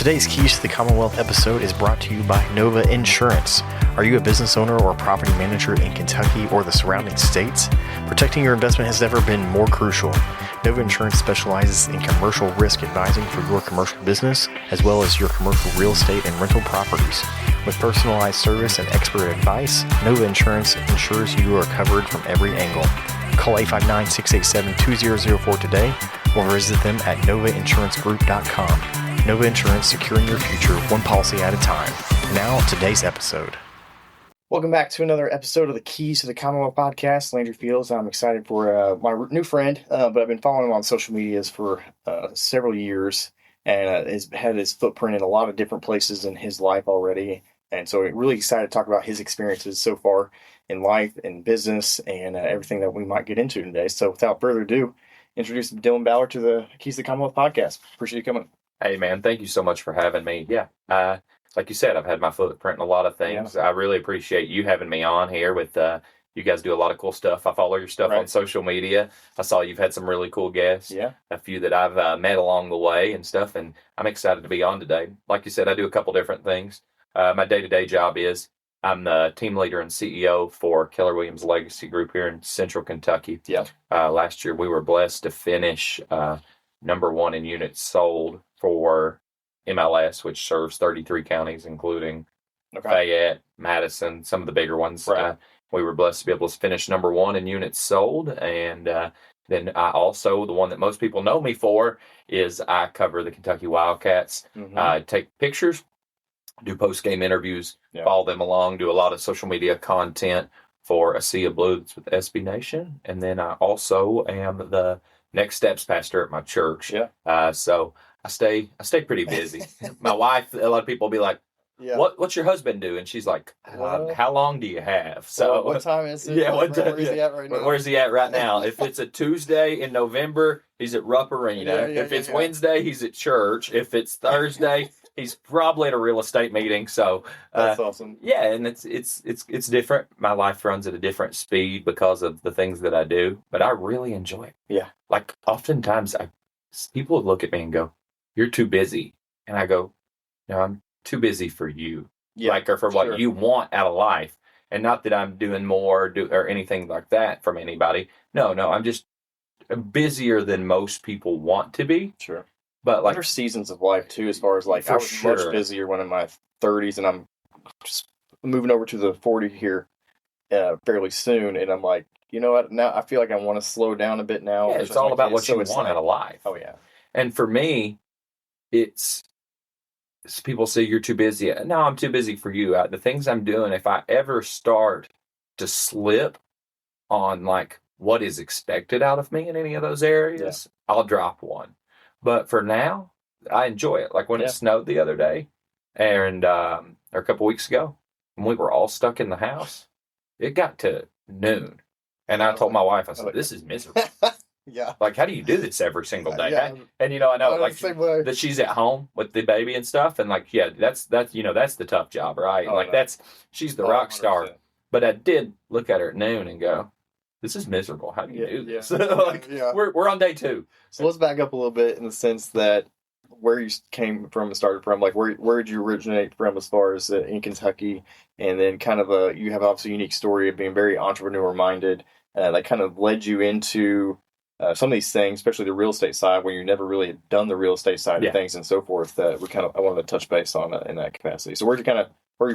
Today's Keys to the Commonwealth episode is brought to you by Nova Insurance. Are you a business owner or property manager in Kentucky or the surrounding states? Protecting your investment has never been more crucial. Nova Insurance specializes in commercial risk advising for your commercial business, as well as your commercial real estate and rental properties. With personalized service and expert advice, Nova Insurance ensures you are covered from every angle. Call 859-687-2004 today or visit them at novainsuranceGroup.com. Nova Insurance, securing your future one policy at a time. Now, today's episode. Welcome back to another episode of the Keys to the Commonwealth podcast. Landry Fields. I'm excited for my new friend, but I've been following him on social medias for several years, and has had his footprint in a lot of different places in his life already. And so I'm really excited to talk about his experiences so far in life and business and everything that we might get into today. So without further ado, introduce Dylan Ballard to the Keys to the Commonwealth podcast. Appreciate you coming. Hey, man, thank you so much for having me. Yeah, like you said, I've had my footprint in a lot of things. Yeah. I really appreciate you having me on here with you guys do a lot of cool stuff. I follow your stuff on social media. I saw you've had some really cool guests. Yeah. A few that I've met along the way and stuff, and I'm excited to be on today. Like you said, I do a couple different things. My day-to-day job is I'm the team leader and CEO for Keller Williams Legacy Group here in Central Kentucky. Yeah. Last year, we were blessed to finish number one in units sold for MLS, which serves 33 counties, including Fayette, Madison, some of the bigger ones. Right. We were blessed to be able to finish number one in units sold. And then I also, the one that most people know me for, is I cover the Kentucky Wildcats. Mm-hmm. Take pictures, do post-game interviews, Yeah. follow them along, do a lot of social media content for A Sea of Blue that's with SB Nation. And then I also am the Next Steps pastor at my church. Yeah. So I stay pretty busy. My wife, a lot of people will be like, Yeah. what's your husband do? And she's like, how long do you have? So what time is it? Yeah, what time? Where is he at right now? Where's he at right now? If it's a Tuesday in November, he's at Rupp Arena. If it's Wednesday, he's at church. If it's Thursday, he's probably at a real estate meeting. So that's awesome. Yeah, and it's different. My life runs at a different speed because of the things that I do, but I really enjoy it. Yeah. Like oftentimes people would look at me and go, "You're too busy," and I go, "No, I'm too busy for you." Yeah. Like, or for what you want out of life. And not that I'm doing more or anything like that from anybody. No, I'm just busier than most people want to be. Sure. But like, there's seasons of life too, as far as like I was much busier when in my 30s, and I'm just moving over to the 40 here fairly soon, and I'm like, you know what? Now I feel like I want to slow down a bit now. Yeah, it's all about what you want out of life. Oh yeah. And for me, it's people say you're too busy. No, I'm too busy for you. The things I'm doing, if I ever start to slip on like what is expected out of me in any of those areas, I'll drop one. But for now, I enjoy it. Like when it snowed the other day, and or a couple weeks ago, when we were all stuck in the house, it got to noon, and I told my wife, I said, "This is miserable." Yeah. Like, how do you do this every single day? Yeah. And I know like that she's at home with the baby and stuff, and like, yeah, that's the tough job, right? Oh, like no. she's the rock star. 100%. But I did look at her at noon and go, "This is miserable. How do you do this?" We're on day 2. So let's back up a little bit in the sense that where you came from and started from, like where did you originate from as far as in Kentucky, and then kind of you have obviously a unique story of being very entrepreneur minded that kind of led you into some of these things, especially the real estate side, where you never really had done the real estate side of things and so forth. That I wanted to touch base on in that capacity. So were you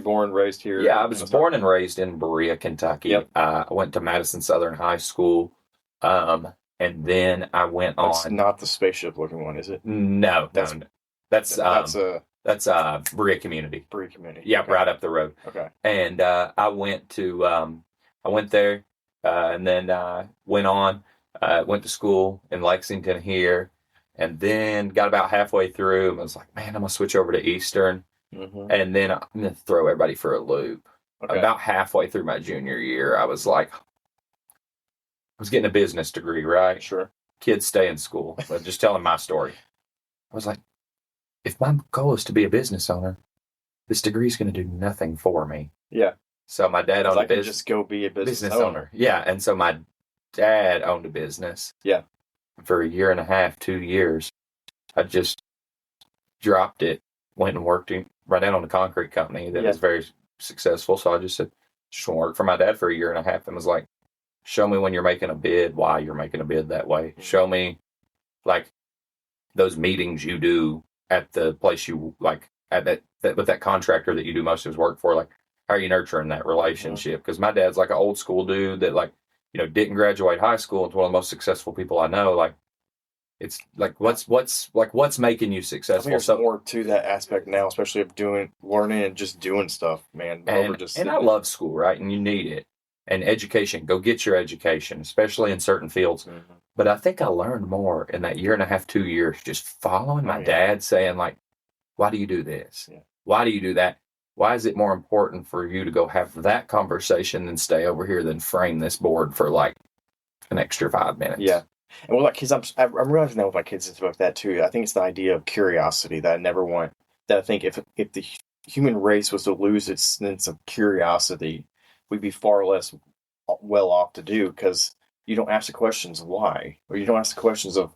born, raised here? Yeah, I was born and raised in Berea, Kentucky. Yep. I went to Madison Southern High School, and then I went on. That's not the spaceship looking one, is it? No, that's Berea Community. Berea Community. Yeah, Okay. right up the road. Okay. And I went there, and then went on. Went to school in Lexington here, and then got about halfway through and was like, man, I'm going to switch over to Eastern. Mm-hmm. And then I'm going to throw everybody for a loop. Okay. About halfway through my junior year, I was like, I was getting a business degree, right? Sure. Kids stay in school, but just telling my story. I was like, if my goal is to be a business owner, this degree is going to do nothing for me. Yeah. So my dad owned a business. Just go be a business owner. Yeah. And so my dad owned a business. Yeah. For a year and a half, 2 years. I just dropped it went and worked right down on the concrete company that was very successful. So I just said, just want to work for my dad for a year and a half, and was like, show me when you're making a bid, why you're making a bid that way. Show me like those meetings you do at the place you like at that with that contractor that you do most of his work for. Like, how are you nurturing that relationship? Because my dad's like an old school dude that like, you know, didn't graduate high school. It's one of the most successful people I know. Like, it's like what's making you I successful? think there's more to that aspect now, especially of learning and just doing stuff, man. And I love school, right? And you need it. And education, go get your education, especially in certain fields. Mm-hmm. But I think I learned more in that year and a half, 2 years, just following my dad saying, like, why do you do this? Yeah. Why do you do that? Why is it more important for you to go have that conversation than stay over here than frame this board for like an extra 5 minutes? Yeah. And with my kids, I'm realizing that with my kids and stuff like that too. I think it's the idea of curiosity that I never want. That I think if the human race was to lose its sense of curiosity, we'd be far less well off to do, because you don't ask the questions of why, or you don't ask the questions of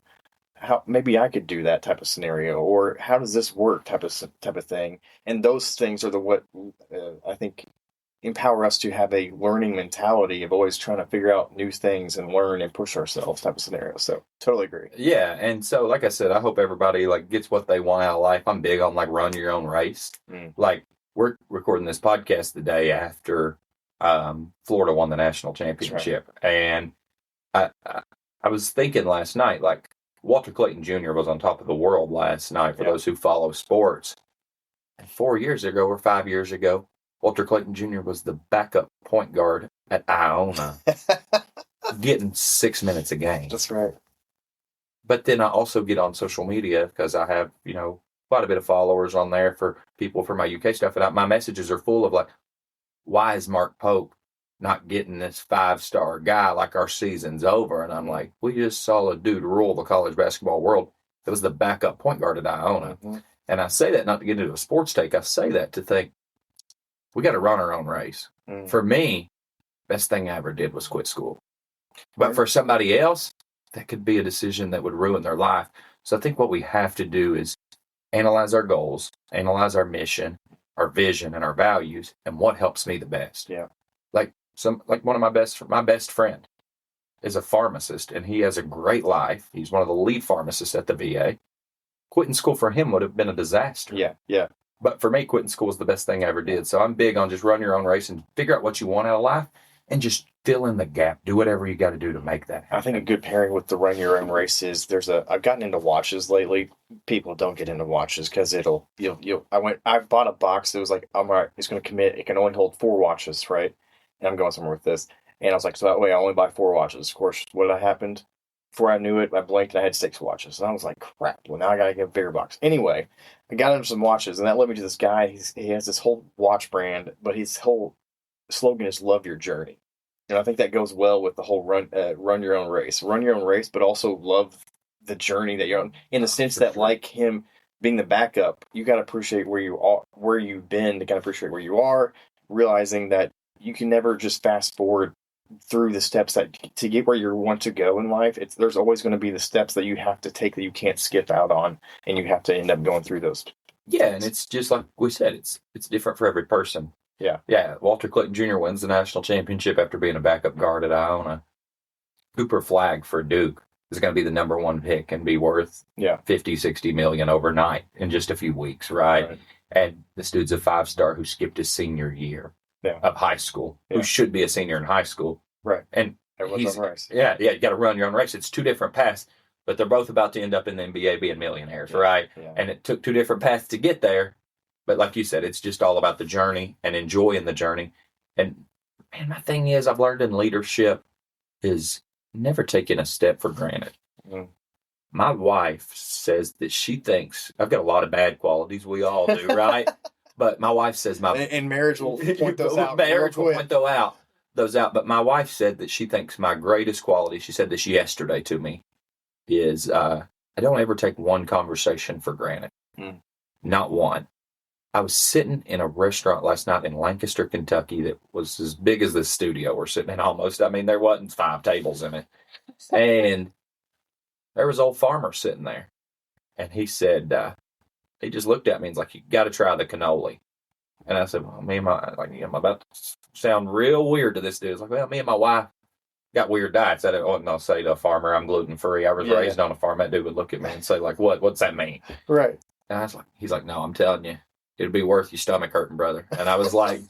how maybe I could do that type of scenario, or how does this work type of thing. And those things are what I think empower us to have a learning mentality of always trying to figure out new things and learn and push ourselves type of scenario. So totally agree. Yeah. And so, like I said, I hope everybody like gets what they want out of life. I'm big on like run your own race. Like, we're recording this podcast the day after Florida won the national championship. Right. And I was thinking last night, like, Walter Clayton Jr. was on top of the world last night for those who follow sports. And 4 years ago or 5 years ago, Walter Clayton Jr. was the backup point guard at Iona, getting 6 minutes a game. That's right. But then I also get on social media because I have, you know, quite a bit of followers on there for people for my UK stuff. And my messages are full of like, why is Mark Pope not getting this 5-star guy? Like, our season's over. And I'm like, we just saw a dude rule the college basketball world. It was the backup point guard at Iona. Mm-hmm. And I say that not to get into a sports take. I say that to think, we got to run our own race. For me, best thing I ever did was quit school. But for somebody else, that could be a decision that would ruin their life. So I think what we have to do is analyze our goals, analyze our mission, our vision, and our values, and what helps me the best. Yeah. Like one of my best friend is a pharmacist, and he has a great life. He's one of the lead pharmacists at the VA. Quitting school for him would have been a disaster. Yeah, yeah. But for me, quitting school was the best thing I ever did. So I'm big on just run your own race and figure out what you want out of life and just fill in the gap. Do whatever you got to do to make that happen. I think a good pairing with the run your own race is I've gotten into watches lately. People don't get into watches because I bought a box that was like, I'm all right, it's going to commit. It can only hold 4 watches, right? And I'm going somewhere with this. And I was like, so that way I only buy 4 watches. Of course, what happened? Before I knew it, I blinked and I had 6 watches. And I was like, crap, well, now I got to get a bigger box. Anyway, I got into some watches, and that led me to this guy. He has this whole watch brand, but his whole slogan is love your journey. And I think that goes well with the whole run your own race. Run your own race, but also love the journey that you're on, in the sense that, like him being the backup, you got to appreciate where you are, where you've been, to kind of appreciate where you are, realizing that you can never just fast forward through the steps that to get where you want to go in life. There's always going to be the steps that you have to take that you can't skip out on, and you have to end up going through those. Yeah, and it's just like we said, it's different for every person. Yeah. Walter Clayton Jr. wins the national championship after being a backup guard at Iona. Cooper Flagg for Duke is going to be the number 1 pick and be worth 50-60 million overnight in just a few weeks, right? And this dude's a 5-star who skipped his senior year of high school, who should be a senior in high school. Right. And everyone's on race. Yeah, you got to run your own race. It's 2 different paths, but they're both about to end up in the NBA being millionaires, right? Yeah. And it took 2 different paths to get there. But like you said, it's just all about the journey and enjoying the journey. And man, my thing is, I've learned in leadership is never taking a step for granted. My wife says that she thinks I've got a lot of bad qualities. We all do, right? But my wife says and marriage will point those out. Marriage will point those out. But my wife said that she thinks my greatest quality, she said this yesterday to me, is I don't ever take one conversation for granted. Not one. I was sitting in a restaurant last night in Lancaster, Kentucky that was as big as this studio we're sitting in almost. I mean, there wasn't 5 tables in it. And there was old farmer sitting there. And he said, he just looked at me and was like, you got to try the cannoli. And I said, well, I'm about to sound real weird to this dude. It's like, well, me and my wife got weird diets. I wasn't going to say to a farmer, I'm gluten-free. I was raised on a farm. That dude would look at me and say, like, what's that mean? Right. And I was like, he's like, no, I'm telling you, it'd be worth your stomach hurting, brother. And I was like,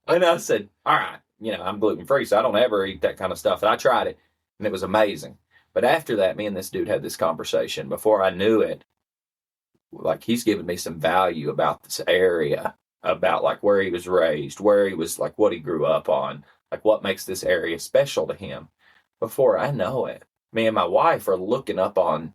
and I said, all right, I'm gluten-free, so I don't ever eat that kind of stuff. And I tried it, and it was amazing. But after that, me and this dude had this conversation. Before I knew it, like, he's given me some value about this area, about, like, where he was raised, where he was, like, what he grew up on, like, what makes this area special to him. Before I know it, me and my wife are looking up on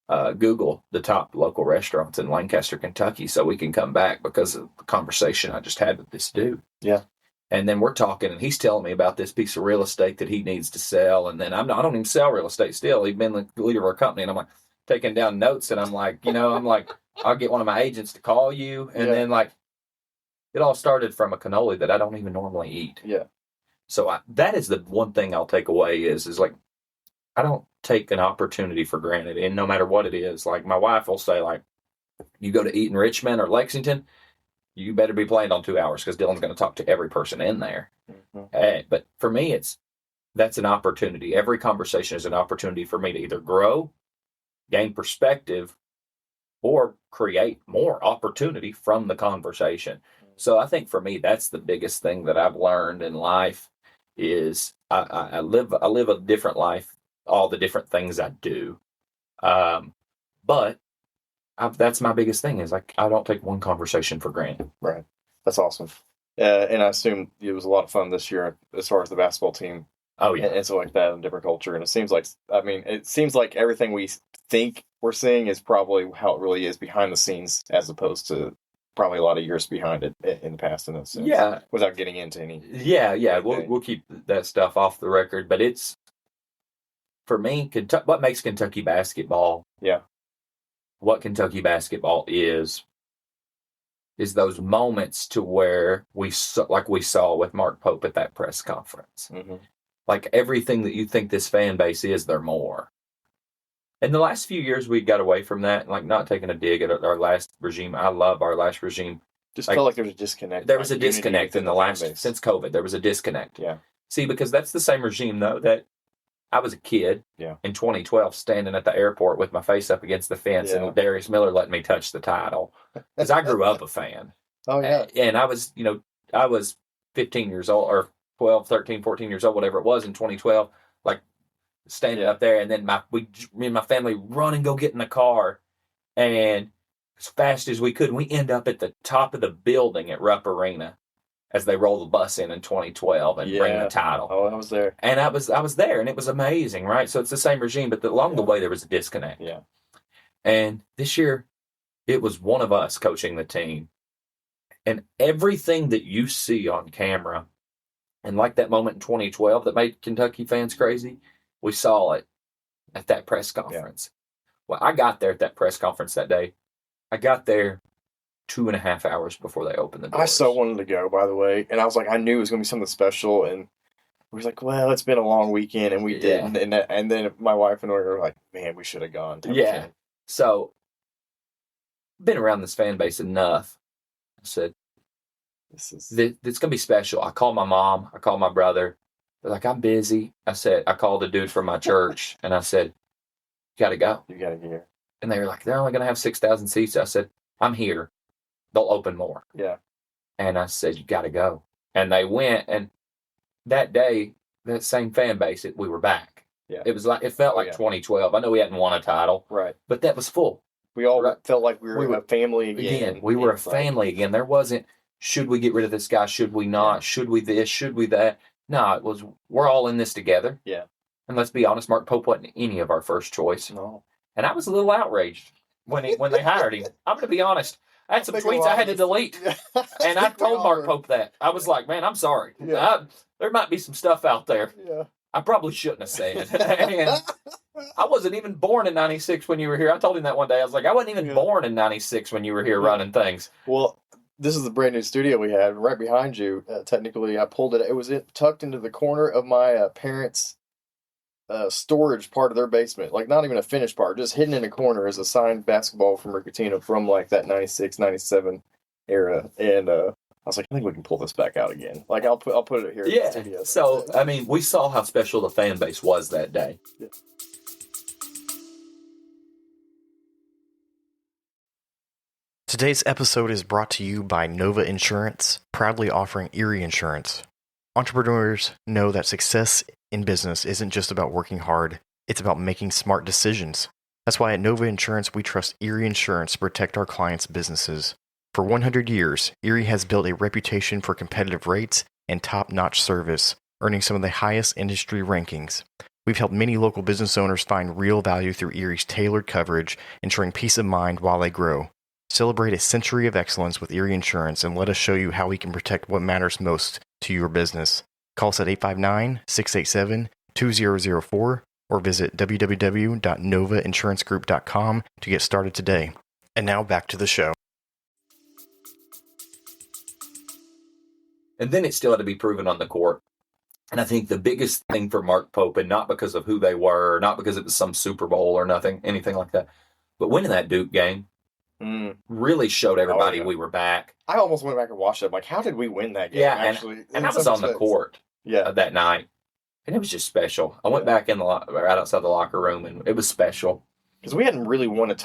Google the top local restaurants in Lancaster, Kentucky, so we can come back because of the conversation I just had with this dude. Yeah. And then we're talking, and he's telling me about this piece of real estate that he needs to sell. And then I don't even sell real estate still. He's been the leader of our company, and I'm like taking down notes, and I'm like, I'll get one of my agents to call you. And then, like, it all started from a cannoli that I don't even normally eat. Yeah. So that is the one thing I'll take away is like, I don't take an opportunity for granted. And no matter what it is, like, my wife will say, like, you go to eat in Richmond or Lexington, you better be planned on 2 hours because Dylan's going to talk to every person in there. Mm-hmm. But for me, that's an opportunity. Every conversation is an opportunity for me to either grow, gain perspective, or create more opportunity from the conversation. So I think for me, that's the biggest thing that I've learned in life is I live a different life, all the different things I do. But that's my biggest thing is, like, I don't take one conversation for granted. Right. That's awesome. And I assume it was a lot of fun this year as far as the basketball team. Oh, yeah. And stuff like that, and different culture. And it seems like everything we think we're seeing is probably how it really is behind the scenes, as opposed to probably a lot of years behind it in the past, in that sense. Yeah. Without getting into any. Yeah. We'll keep that stuff off the record. But it's, for me, what makes Kentucky basketball. Yeah. What Kentucky basketball is those moments to where we saw with Mark Pope at that press conference. Mm-hmm. Like, everything that you think this fan base is, they're more. In the last few years, we got away from that, like, not taking a dig at our last regime. I love our last regime. Just felt like there was a disconnect. There was a disconnect in the last, since COVID. There was a disconnect. Yeah. See, because that's the same regime, though, that I was a kid in 2012 standing at the airport with my face up against the fence and Darius Miller letting me touch the title. Because I grew up a fan. Oh, yeah. And I was 15 years old, or 12, 13, 14 years old, whatever it was in 2012, like, standing up there. And then me and my family run and go get in the car. And as fast as we could, we end up at the top of the building at Rupp Arena as they roll the bus in 2012 and bring the title. Oh, I was there. And I was there, and it was amazing, right? So it's the same regime, but along the way there was a disconnect. Yeah. And this year, it was one of us coaching the team. And everything that you see on camera, and like that moment in 2012 that made Kentucky fans crazy, we saw it at that press conference. Yeah. Well, I got there at that press conference that day. I got there 2.5 hours before they opened the doors. I so wanted to go, by the way, and I was like, I knew it was going to be something special, and we was like, well, it's been a long weekend, and we didn't, and then my wife and I were like, man, we should have gone. Yeah. So, been around this fan base enough. I said, it's going to be special. I called my mom. I called my brother. They're like, I'm busy. I called a dude from my church, and I said, you got to go. You got to get here. And they were like, they're only going to have 6,000 seats. I said, I'm here. They'll open more. Yeah. And I said, you got to go. And they went, and that day, that same fan base, we were back. Yeah. It felt like 2012. I know we hadn't won a title. Right. But that was full. We all felt like we were a family again. We were a family again. There wasn't, should we get rid of this guy? Should we not? Yeah. Should we this? Should we that? No, it was, we're all in this together. Yeah. And let's be honest, Mark Pope wasn't any of our first choice. No. And I was a little outraged when they hired him. I'm going to be honest. I had some tweets I had to delete. And I told Mark Pope that. I was like, man, I'm sorry. Yeah. There might be some stuff out there I probably shouldn't have said. And I wasn't even born in 96 when you were here. I told him that one day. I was like, I wasn't even born in 96 when you were here running things. Well, this is the brand new studio we had right behind you. Technically, I pulled it. It was tucked into the corner of my parents' storage part of their basement, like not even a finished part, just hidden in a corner is a signed basketball from Rick Pitino from like that 96, 97 era. And I was like, I think we can pull this back out again. Like I'll put it here in the studio. So I mean, we saw how special the fan base was that day. Yeah. Today's episode is brought to you by Nova Insurance, proudly offering Erie Insurance. Entrepreneurs know that success in business isn't just about working hard, it's about making smart decisions. That's why at Nova Insurance, we trust Erie Insurance to protect our clients' businesses. For 100 years, Erie has built a reputation for competitive rates and top-notch service, earning some of the highest industry rankings. We've helped many local business owners find real value through Erie's tailored coverage, ensuring peace of mind while they grow. Celebrate a century of excellence with Erie Insurance and let us show you how we can protect what matters most to your business. Call us at 859-687-2004 or visit www.novainsuranceGroup.com to get started today. And now back to the show. And then it still had to be proven on the court. And I think the biggest thing for Mark Pope, and not because of who they were, not because it was some Super Bowl or anything like that, but winning that Duke game really showed everybody we were back. I almost went back and watched it. I'm like, how did we win that game? Yeah, actually, and I was on the court that night, and it was just special. I went back in right outside the locker room, and it was special because we hadn't really won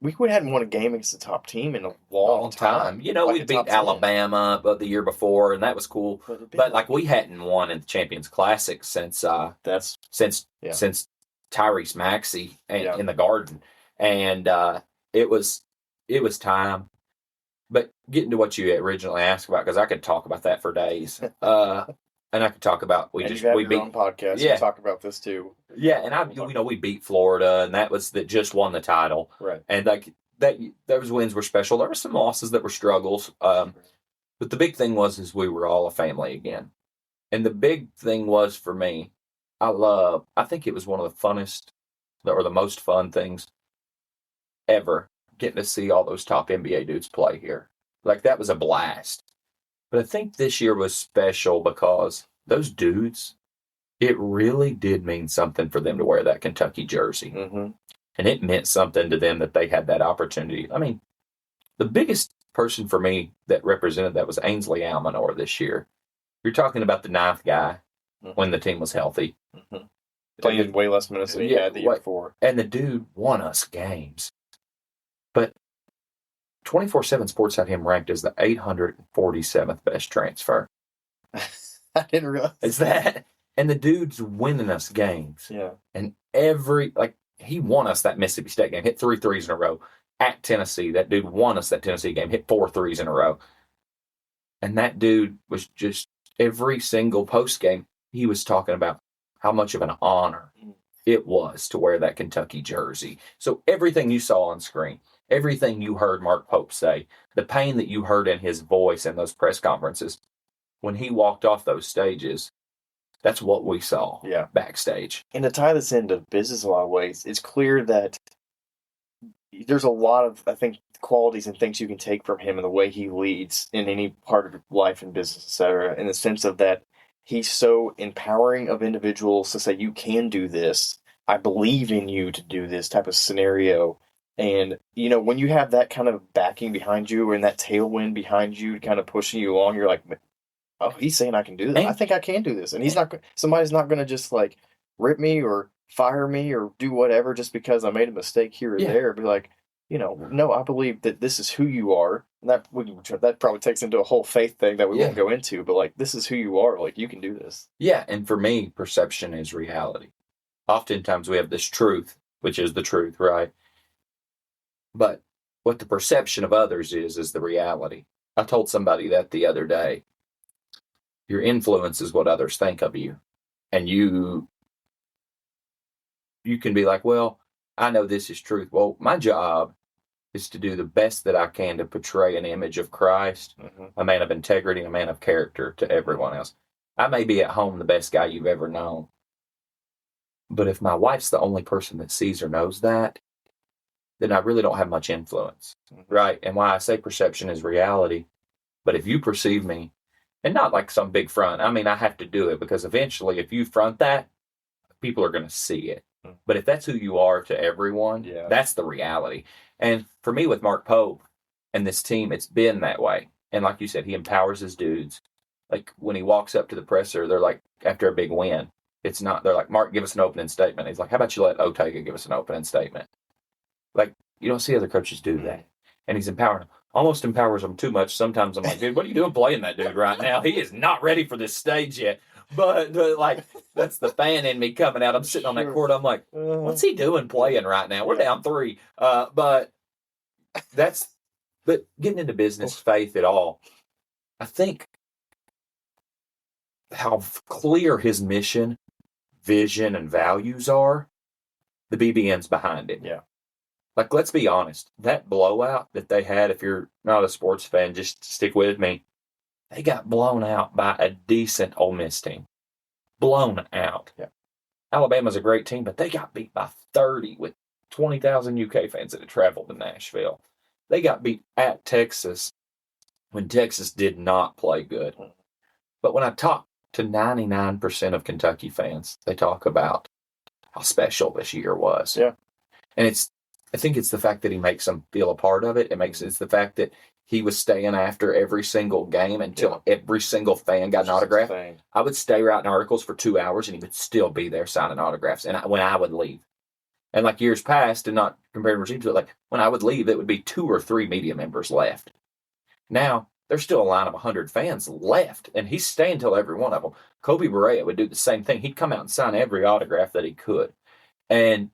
we hadn't won a game against the top team in a long time. You know, like we beat Alabama the year before, and that was cool. But like we hadn't won in the Champions Classic since Tyrese Maxey in the Garden, and it was time. But getting to what you originally asked about, because I could talk about that for days. And I could talk about we beat own podcast. Yeah, talk about this too. Yeah, and we beat Florida, and that just won the title. Right. And like those wins were special. There were some losses that were struggles, but the big thing is we were all a family again. And the big thing was for me, I think it was one of the funnest or the most fun things ever, getting to see all those top NBA dudes play here. Like that was a blast. But I think this year was special because those dudes, it really did mean something for them to wear that Kentucky jersey. Mm-hmm. And it meant something to them that they had that opportunity. I mean, the biggest person for me that represented that was Ainsley Almanor this year. You're talking about the ninth guy when the team was healthy. Mm-hmm. Playing way less minutes than he had the year before. And the dude won us games. But 24/7 Sports had him ranked as the 847th best transfer. I didn't realize. Is that? And the dude's winning us games. Yeah. And he won us that Mississippi State game, hit 3 threes in a row. At Tennessee, that dude won us that Tennessee game, hit 4 threes in a row. And that dude was just, every single post game, he was talking about how much of an honor it was to wear that Kentucky jersey. So everything you saw on screen, everything you heard Mark Pope say, the pain that you heard in his voice in those press conferences, when he walked off those stages, that's what we saw backstage. And to tie this into business in a lot of ways, it's clear that there's a lot of, I think, qualities and things you can take from him and the way he leads in any part of life and business, etc., in the sense of that he's so empowering of individuals to say, you can do this. I believe in you to do this type of scenario. And, when you have that kind of backing behind you and that tailwind behind you kind of pushing you along, you're like, oh, he's saying I can do this. I think I can do this. And somebody's not going to just like rip me or fire me or do whatever just because I made a mistake here or there. Be like, no, I believe that this is who you are. And that probably takes into a whole faith thing that we won't go into, but like, this is who you are. Like, you can do this. Yeah. And for me, perception is reality. Oftentimes we have this truth, which is the truth, right? But what the perception of others is the reality. I told somebody that the other day. Your influence is what others think of you. And you can be like, well, I know this is truth. Well, my job is to do the best that I can to portray an image of Christ, a man of integrity, a man of character to everyone else. I may be at home the best guy you've ever known. But if my wife's the only person that sees or knows that, then I really don't have much influence, right? And why I say perception is reality. But if you perceive me, and not like some big front, I mean, I have to do it because eventually if you front that, people are going to see it. But if that's who you are to everyone, that's the reality. And for me with Mark Pope and this team, it's been that way. And like you said, he empowers his dudes. Like when he walks up to the presser, they're like, after a big win, it's not, they're like, Mark, give us an opening statement. He's like, how about you let Otega give us an opening statement? Like, you don't see other coaches do that. And he's empowering them. Almost empowers them too much. Sometimes I'm like, dude, what are you doing playing that dude right now? He is not ready for this stage yet. But like, that's the fan in me coming out. I'm sitting on that court. I'm like, what's he doing playing right now? We're down 3. But getting into business, faith, it all, I think how clear his mission, vision, and values are, the BBN's behind it. Yeah. Like, let's be honest. That blowout that they had, if you're not a sports fan, just stick with me. They got blown out by a decent Ole Miss team. Blown out. Yeah. Alabama's a great team, but they got beat by 30 with 20,000 UK fans that had traveled to Nashville. They got beat at Texas when Texas did not play good. But when I talk to 99% of Kentucky fans, they talk about how special this year was. Yeah. And I think it's the fact that he makes them feel a part of it. It's the fact that he was staying after every single game until every single fan got an autograph. I would stay writing articles for 2 hours and he would still be there signing autographs. And when I would leave, and like years past, and not comparing regime to it, like when I would leave, it would be 2 or 3 media members left. Now there's still a line of 100 fans left, and he's staying till every one of them. Kobe Bryant would do the same thing. He'd come out and sign every autograph that he could. And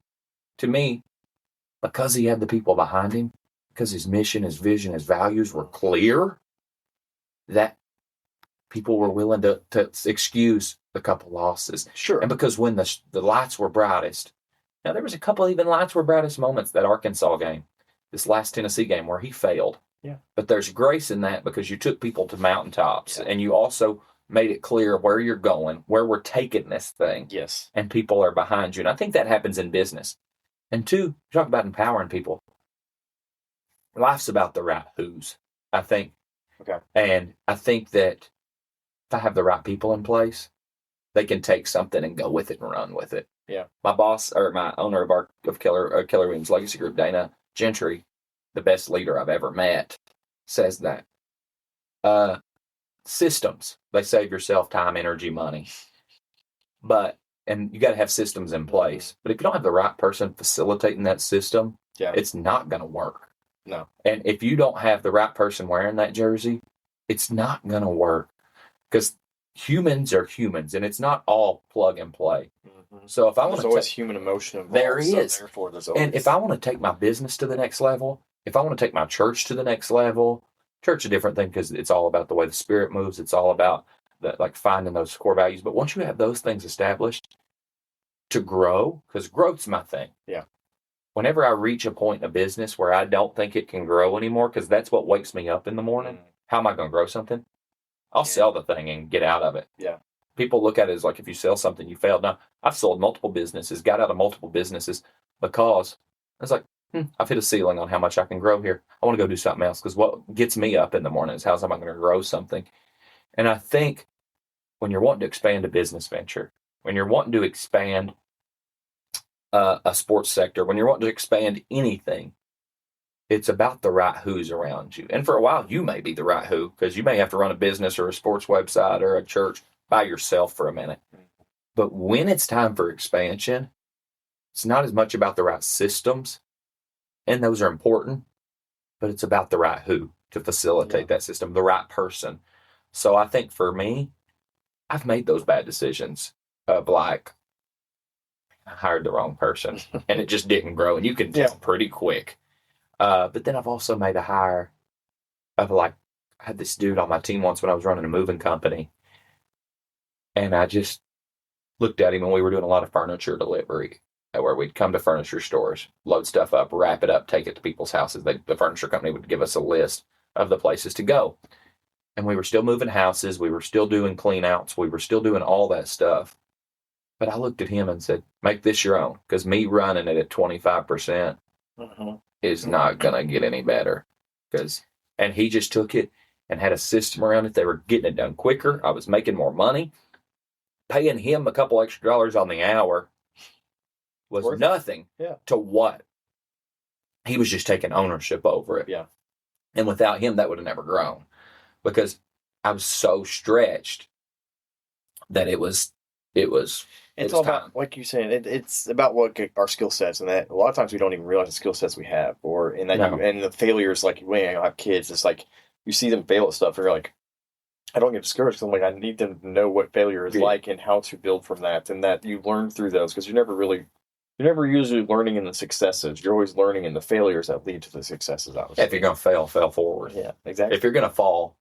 to me, because he had the people behind him, because his mission, his vision, his values were clear, that people were willing to excuse a couple losses. Sure. And because when the lights were brightest, now there was a couple even lights were brightest moments, that Arkansas game, this last Tennessee game where he failed. Yeah. But there's grace in that because you took people to mountaintops and you also made it clear where you're going, where we're taking this thing. Yes. And people are behind you. And I think that happens in business. And 2, talk about empowering people. Life's about the right who's, I think. Okay. And I think that if I have the right people in place, they can take something and go with it and run with it. Yeah. My boss, or my owner of Keller Williams Legacy Group, Dana Gentry, the best leader I've ever met, says that systems, they save yourself time, energy, money. And you got to have systems in place. But if you don't have the right person facilitating that system, it's not going to work. No. And if you don't have the right person wearing that jersey, it's not going to work. Because humans are humans, and it's not all plug and play. Mm-hmm. So if I want to, there's always human emotion involved. There is. So therefore, there's always... And if I want to take my business to the next level, if I want to take my church to the next level, church is a different thing because it's all about the way the Spirit moves. It's all about like finding those core values. But once you have those things established, to grow, because growth's my thing. Yeah. Whenever I reach a point in a business where I don't think it can grow anymore, because that's what wakes me up in the morning. How am I going to grow something? I'll sell the thing and get out of it. Yeah. People look at it as like, if you sell something, you failed. Now, I've sold multiple businesses, got out of multiple businesses because I was like, I've hit a ceiling on how much I can grow here. I want to go do something else, because what gets me up in the morning is how am I going to grow something? And I think when you're wanting to expand a business venture, when you're wanting to expand a sports sector, when you're wanting to expand anything, it's about the right who's around you. And for a while, you may be the right who, because you may have to run a business or a sports website or a church by yourself for a minute. But when it's time for expansion, it's not as much about the right systems, and those are important, but it's about the right who to facilitate that system, the right person. So I think for me, I've made those bad decisions of like, I hired the wrong person and it just didn't grow, and you can tell pretty quick. But then I've also made a hire of like, I had this dude on my team once when I was running a moving company, and I just looked at him, and we were doing a lot of furniture delivery where we'd come to furniture stores, load stuff up, wrap it up, take it to people's houses. The furniture company would give us a list of the places to go. And we were still moving houses. We were still doing clean outs. We were still doing all that stuff. But I looked at him and said, make this your own, because me running it at 25% is not going to get any better. And he just took it and had a system around it. They were getting it done quicker. I was making more money, paying him a couple extra dollars on the hour, was Worth it. nothing Yeah. to what he was just taking ownership over it. Yeah. And without him, that would have never grown, because I was so stretched that it was It's all about, like you saying, it's about what our skill sets, and that a lot of times we don't even realize the skill sets we have, or in that No. and the failures. Like when I have kids, it's like you see them fail at stuff, and you're like, I don't get discouraged. 'Cause I'm like, I need them to know what failure is like and how to build from that, and that you learn through those, because you're never usually learning in the successes. You're always learning in the failures that lead to the successes. Obviously, if you're going to fail forward. Yeah, exactly. If you're going to fall,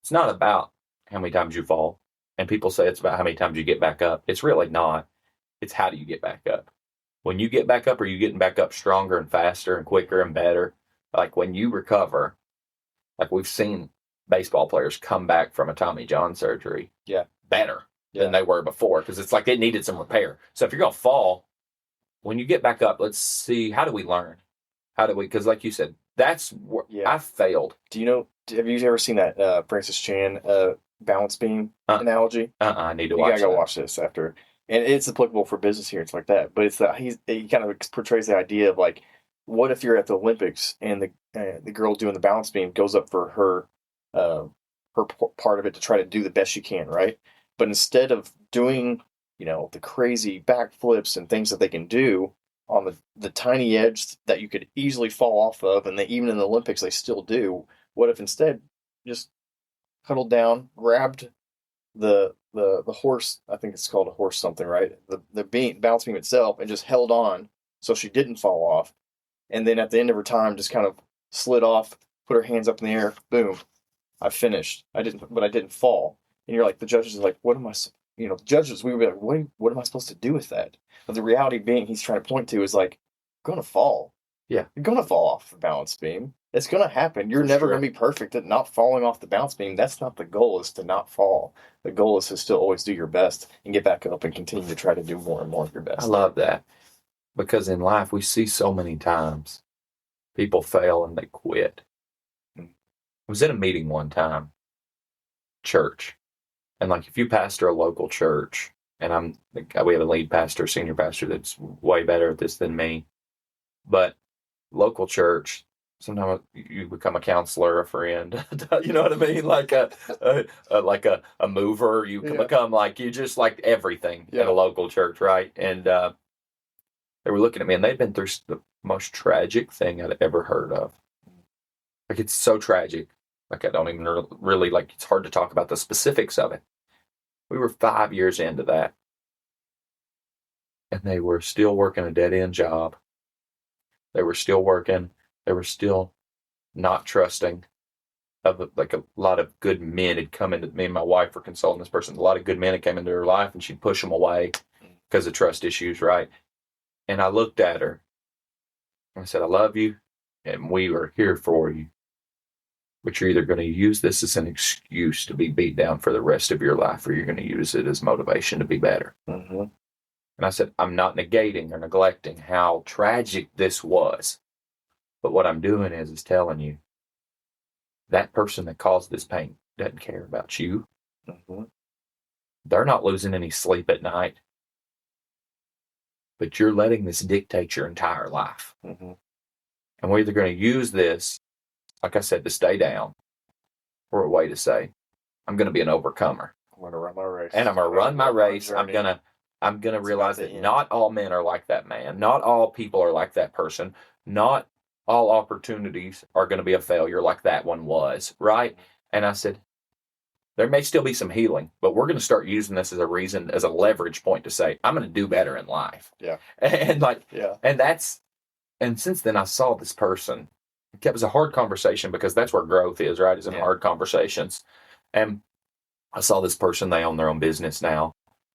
it's not about how many times you fall. And people say it's about how many times you get back up. It's really not. It's how do you get back up? When you get back up, are you getting back up stronger and faster and quicker and better? Like when you recover, like we've seen baseball players come back from a Tommy John surgery better than they were before, because it's like it needed some repair. So if you're going to fall, when you get back up, let's see, how do we learn? Because like you said, that's where I failed. Do you know, have you ever seen that Francis Chan balance beam analogy? I need to watch it. You gotta go watch this after. And it's applicable for business here. It's like that. But it's that he kind of portrays the idea of like, what if you're at the Olympics and the girl doing the balance beam goes up for her part of it to try to do the best she can, right? But instead of doing, the crazy backflips and things that they can do on the tiny edge that you could easily fall off of, and even in the Olympics they still do, what if instead just huddled down, grabbed the horse, I think it's called a horse something, right? The balance beam itself, and just held on so she didn't fall off. And then at the end of her time, just kind of slid off, put her hands up in the air, boom, I finished. I didn't fall. And you're like, the judges are like, what am I, judges, we would be like, what am I supposed to do with that? But the reality being he's trying to point to is like, you're going to fall. Yeah. You're going to fall off the balance beam. It's going to happen. You're never going to be perfect at not falling off the balance beam. That's not the goal, is to not fall. The goal is to still always do your best and get back up and continue to try to do more and more of your best. I love that, because in life we see so many times people fail and they quit. I was in a meeting one time, church, and like if you pastor a local church, and we have a lead pastor, senior pastor that's way better at this than me, but local church, sometimes you become a counselor, a friend, you know what I mean? Like a mover, you can become like, you just like everything in a local church, right? And they were looking at me, and they'd been through the most tragic thing I'd ever heard of. Like, it's so tragic. Like, I don't even really, like, it's hard to talk about the specifics of it. We were 5 years into that, and they were still working a dead-end job. They were still working. They were still not trusting. Like a lot of good men had come into, me and my wife were consulting this person. A lot of good men had come into her life, and she'd push them away because of trust issues, right? And I looked at her and I said, I love you, and we are here for you. But you're either going to use this as an excuse to be beat down for the rest of your life, or you're going to use it as motivation to be better. Mm-hmm. And I said, I'm not negating or neglecting how tragic this was. But what I'm doing is telling you that person that caused this pain doesn't care about you. Mm-hmm. They're not losing any sleep at night. But you're letting this dictate your entire life. Mm-hmm. And we're either going to use this, like I said, to stay down, or a way to say, I'm going to be an overcomer. I'm going to run my race. And I'm going to run my race. I'm going to realize that not all men are like that man. Not all people are like that person. Not all opportunities are going to be a failure like that one was, right? And I said, there may still be some healing, but we're going to start using this as a reason, as a leverage point to say, I'm going to do better in life. Yeah. And since then I saw this person. It was a hard conversation, because that's where growth is, right? Is in hard conversations. And I saw this person, they own their own business now.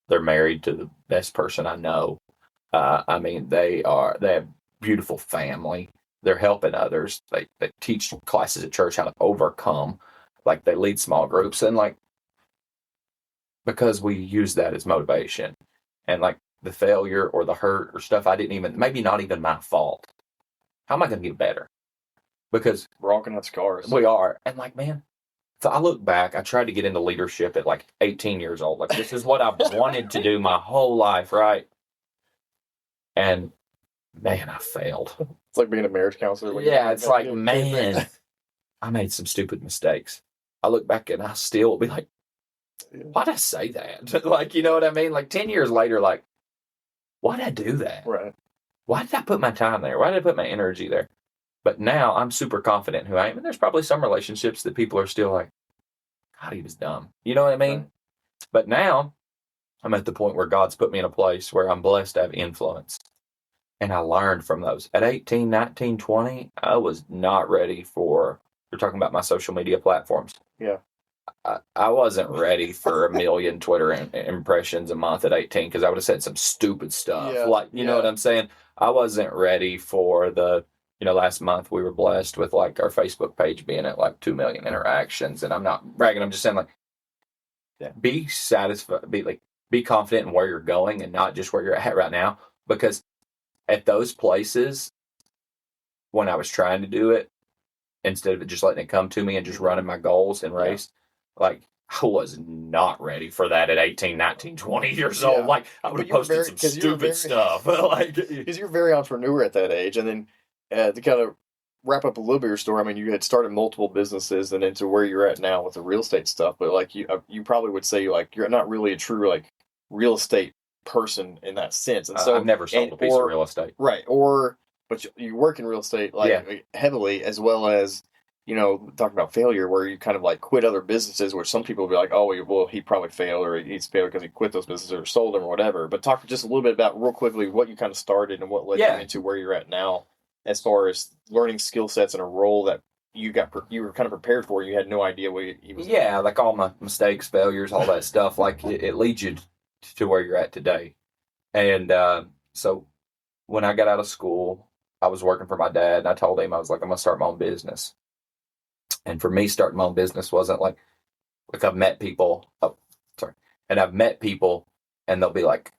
They're married to the best person I know. I mean, they have beautiful family. They're helping others. They teach classes at church how to overcome. Like, they lead small groups, and like, because we use that as motivation, and like the failure or the hurt or stuff maybe not even my fault. How am I going to get better? Because we're all going to have scars. We are. And like, man, so I look back, I tried to get into leadership at like 18 years old. Like, this is what I've wanted to do my whole life, right? And man, I failed. It's like being a marriage counselor. Yeah, it's like, man, I made some stupid mistakes. I look back and I still be like, why'd I say that? Like, you know what I mean? Like 10 years later, like, why'd I do that? Right. Why did I put my time there? Why did I put my energy there? But now I'm super confident in who I am. And there's probably some relationships that people are still like, God, he was dumb. You know what I mean? Right. But now I'm at the point where God's put me in a place where I'm blessed to have influence. And I learned from those. At 18, 19, 20, I was not ready for, you're talking about my social media platforms. Yeah. I wasn't ready for 1 million Twitter impressions a month at 18 because I would have said some stupid stuff. Yeah, Like, you know what I'm saying? I wasn't ready for the, last month we were blessed with like our Facebook page being at like 2 million interactions. And I'm not bragging. I'm just saying like, be satisfied, be confident in where you're going and not just where you're at right now. Because at those places, when I was trying to do it, instead of just letting it come to me and just running my goals and race, like I was not ready for that at 18, 19, 20 years old. Like I would have posted some stupid stuff. Like, because you're very entrepreneur at that age. And then to kind of wrap up a little bit of your story, I mean, you had started multiple businesses and into where you're at now with the real estate stuff. But like you probably would say like you're not really a true like real estate person in that sense. And so I've never sold a piece of real estate. Right. But you work in real estate like heavily, as well as, talking about failure where you kind of like quit other businesses, which some people will be like, oh, well, he probably failed or he's failed because he quit those businesses or sold them or whatever. But talk just a little bit about real quickly what you kind of started and what led you into where you're at now as far as learning skill sets in a role that you were kind of prepared for. You had no idea what you was. Yeah, like all my mistakes, failures, all that stuff, like it leads you to where you're at today. And so when I got out of school, I was working for my dad, and I told him, I was like, I'm going to start my own business. And for me, starting my own business wasn't like I've met people, and I've met people, and they'll be like,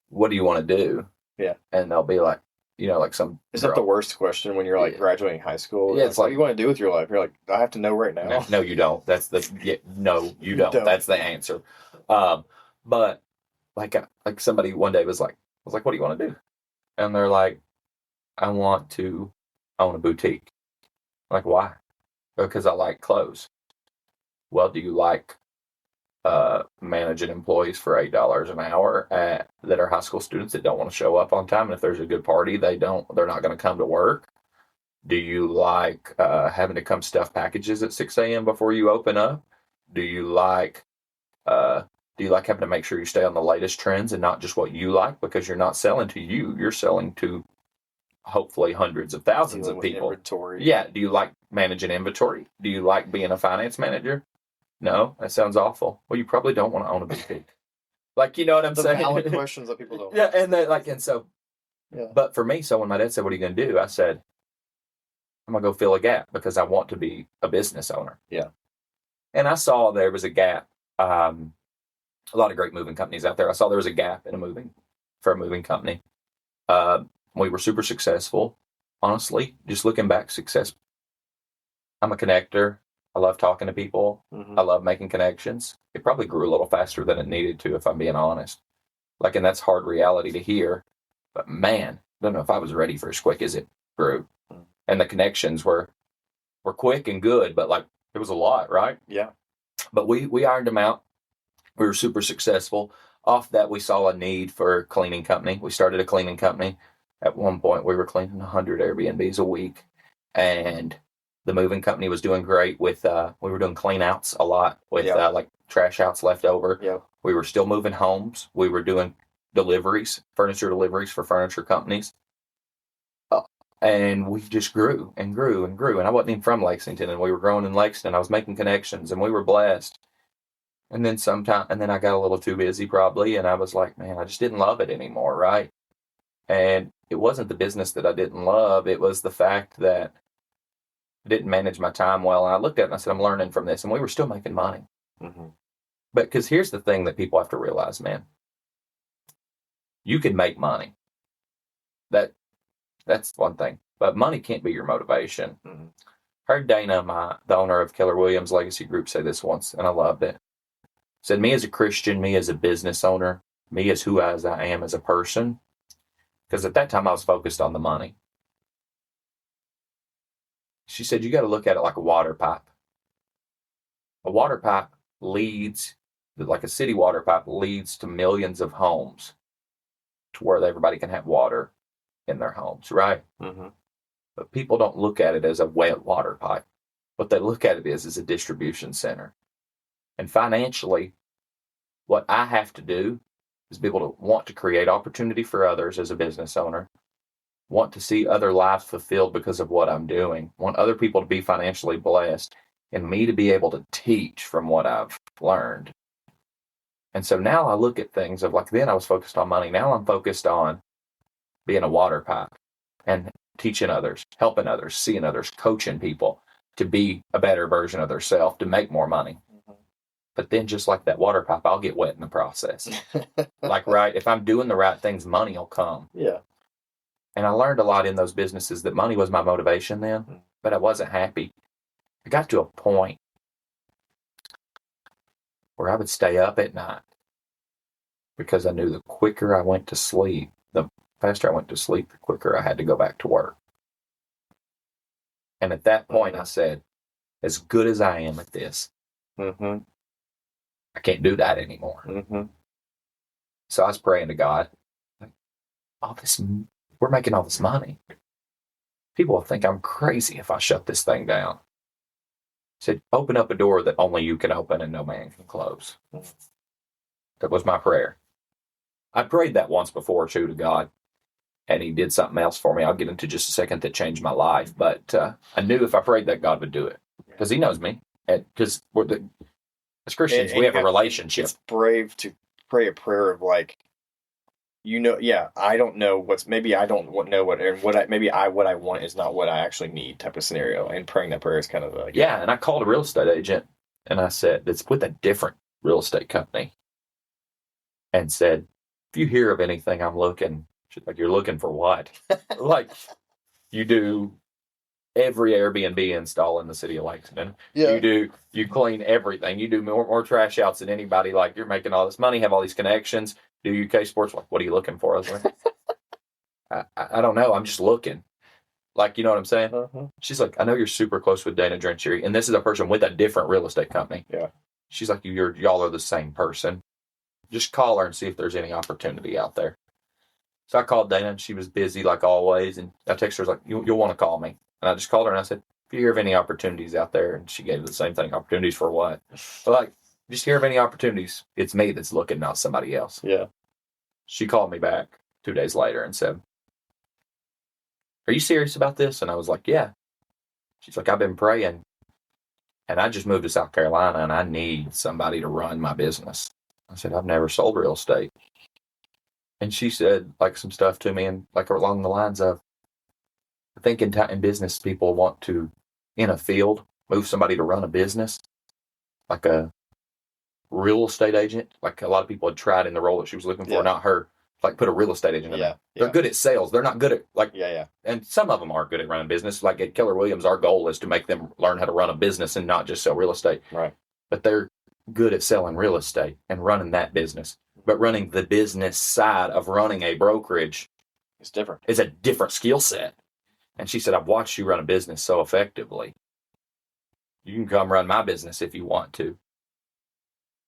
what do you want to do? Yeah. And they'll be like, like some. Is that the worst question when you're like graduating high school? Yeah, it's like, what do you want to do with your life? You're like, I have to know right now. No, you don't. That's no, you don't. That's the answer. But like somebody one day was like, what do you want to do? And they're like, I want to own a boutique. Like, why? Because I like clothes. Well, do you like managing employees for $8 an hour that are high school students that don't want to show up on time? And if there's a good party, they're not going to come to work. Do you like having to come stuff packages at 6 a.m. before you open up? Do you like having to make sure you stay on the latest trends and not just what you like? Because you're not selling to you, you're selling to hopefully hundreds of thousands of people. Inventory. Yeah. Do you like managing inventory? Do you like being a finance manager? No, that sounds awful. Well, you probably don't want to own a boutique. Like, you know what I'm saying? Valid questions that people don't. Yeah, but for me, so when my dad said, what are you going to do? I said, I'm going to go fill a gap because I want to be a business owner. Yeah. And I saw there was a gap. A lot of great moving companies out there. I saw there was a gap in a moving company. We were super successful. Honestly, just looking back, success. I'm a connector. I love talking to people. Mm-hmm. I love making connections. It probably grew a little faster than it needed to, if I'm being honest. And that's hard reality to hear. But man, I don't know if I was ready for as quick as it grew. Mm-hmm. And the connections were quick and good, but it was a lot, right? Yeah. But we ironed them out. We were super successful. Off that, we saw a need for a cleaning company. We started a cleaning company. At one point, we were cleaning 100 Airbnbs a week. And the moving company was doing great with, we were doing clean outs a lot with trash outs left over. Yeah. We were still moving homes. We were doing furniture deliveries for furniture companies. And we just grew and grew and grew. And I wasn't even from Lexington, and we were growing in Lexington. I was making connections, and we were blessed. And then I got a little too busy probably, and I was like, man, I just didn't love it anymore, right? And it wasn't the business that I didn't love. It was the fact that I didn't manage my time well. And I looked at it and I said, I'm learning from this. And we were still making money. Mm-hmm. But because here's the thing that people have to realize, man. You can make money. That's one thing. But money can't be your motivation. Mm-hmm. Heard Dana, the owner of Keller Williams Legacy Group, say this once, and I loved it. Said, me as a Christian, me as a business owner, me as who as I am as a person, Because at that time I was focused on the money. She said, you got to look at it like a water pipe. A water pipe leads, like a city water pipe leads to millions of homes to where everybody can have water in their homes, right? Mm-hmm. But people don't look at it as a wet water pipe. What they look at it is a distribution center. And financially, what I have to do is be able to want to create opportunity for others as a business owner, want to see other lives fulfilled because of what I'm doing, want other people to be financially blessed, and me to be able to teach from what I've learned. And so now I look at things of like, then I was focused on money. Now I'm focused on being a water pipe and teaching others, helping others, seeing others, coaching people to be a better version of themselves, to make more money. But then just like that water pipe, I'll get wet in the process. Like, right, if I'm doing the right things, money will come. Yeah. And I learned a lot in those businesses that money was my motivation then, but I wasn't happy. I got to a point where I would stay up at night because I knew the quicker I went to sleep, the faster I went to sleep, the quicker I had to go back to work. And at that point, I said, as good as I am at this, I can't do that anymore. So I was praying to God, like, we're making all this money. People will think I'm crazy if I shut this thing down. I said, open up a door that only you can open and no man can close. That was my prayer. I prayed that once before, too, to God, and he did something else for me. I'll get into just a second that changed my life. But I knew if I prayed that, God would do it because he knows me. Because as Christians, we have a relationship. It's brave to pray a prayer of like, I don't know maybe I don't know what I want is not what I actually need type of scenario. And praying that prayer is kind of like, and I called a real estate agent and I said, it's with a different real estate company, and said, if you hear of anything, I'm looking. She's like, you're looking for what? Like, you do every Airbnb install in the city of Lexington. Yeah. You clean everything. You do more trash outs than anybody. Like, you're making all this money, have all these connections, do UK sports. Like, what are you looking for? I was like, I don't know. I'm just looking. Like, you know what I'm saying? She's like, I know you're super close with Dana Drenchery, and this is a person with a different real estate company. Yeah. She's like, y'all are the same person. Just call her and see if there's any opportunity out there. So I called Dana, and she was busy like always. And I texted her, like, you'll want to call me. And I just called her and I said, if you hear of any opportunities out there, and she gave the same thing, opportunities for what? But like, just hear of any opportunities. It's me that's looking, not somebody else. Yeah. She called me back 2 days later and said, are you serious about this? And I was like, yeah. She's like, I've been praying, and I just moved to South Carolina, and I need somebody to run my business. I said, I've never sold real estate. And she said like some stuff to me, and like along the lines of, I think in business, people want to, in a field, move somebody to run a business, like a real estate agent. Like a lot of people had tried in the role that she was looking for, not her. Like put a real estate agent in there. They're good at sales. They're not good at like, and some of them are good at running business. Like at Keller Williams, our goal is to make them learn how to run a business and not just sell real estate. Right. But they're good at selling real estate and running that business. But running the business side of running a brokerage is different. It's a different skill set. And she said, I've watched you run a business so effectively. You can come run my business if you want to.